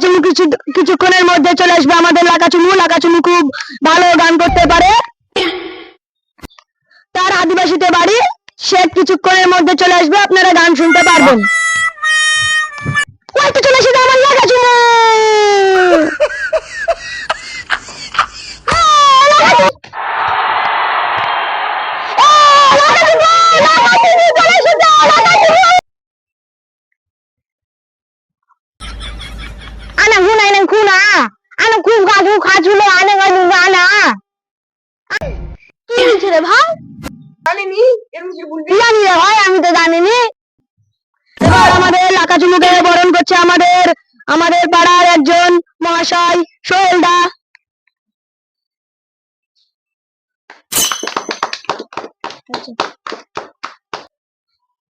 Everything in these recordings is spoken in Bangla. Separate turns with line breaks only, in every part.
লাকাচুমু কিছুক্ষণের মধ্যে চলে আসবে। আমাদের লাকাচুমু খুব ভালো গান করতে পারে, তার আদিবাসীতে বাড়ি। সে কিছুক্ষণের মধ্যে চলে আসবে, আপনারা গান শুনতে পারবেন। ওই তো চলে এসেছে আমার লাকাচুমু। Anak guna yang kuna, anak খুব গাজু খাজুলে আনে গাজু গানা। কি বলছে রে ভাই? জানিনি, এরকম কি বলবি? জানি রে ভাই, আমি তো জানিনি। এবার আমাদের লাকাচুমুকে বরণ করছে আমাদের পাড়ার একজন মহাশয় সোহেলদা।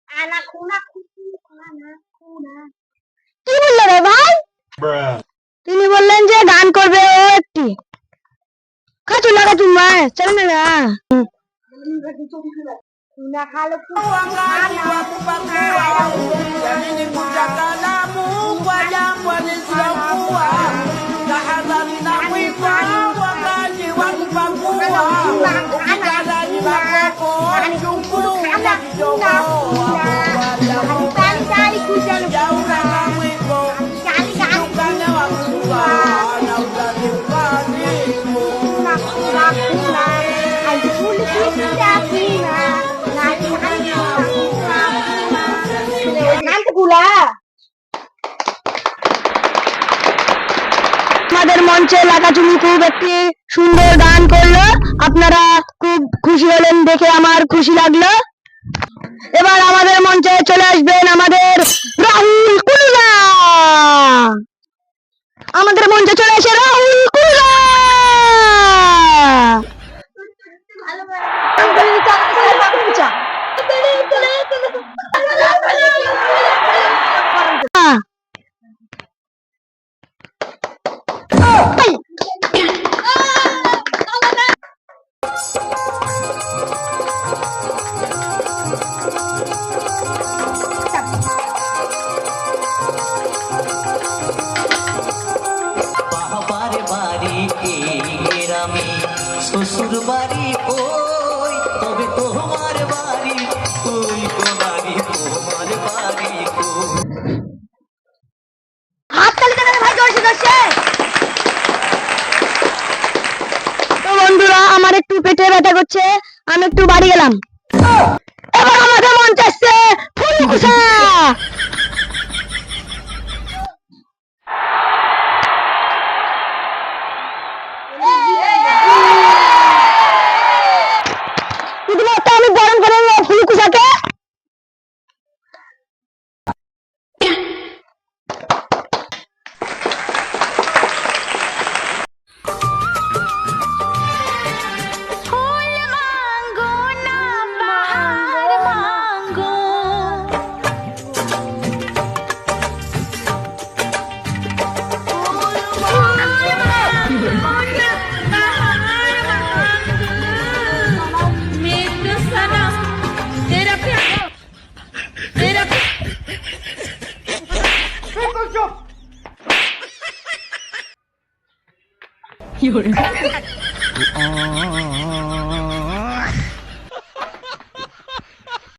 আনা খুনা কি বললো রে ভাই? তিনি বললেন যে গান করবে ও একটি। খাচু লাকাচুমু চল না। Una halo আমাদের মঞ্চে লাকাচুমু খুব একটি সুন্দর গান করলো, আপনারা খুব খুশি হলেন দেখে আমার খুশি লাগলো। এবার আমাদের মঞ্চে চলে আসবেন আমাদের রাহুল কুলরা। আমাদের মঞ্চে চলে আসে রাহুল কুলরা।
শ্বশুর বাড়ি কই, তবে তোমার বাড়ি কই, তোমার বাড়ি
তো বন্ধুরা, আমার একটু পেটে ব্যথা করছে, আমি একটু বাড়ি গেলাম। এবার আমাদের মঞ্চে আসছে ফুলকুসা। আমি বরণ করে ফুলকুসাকে।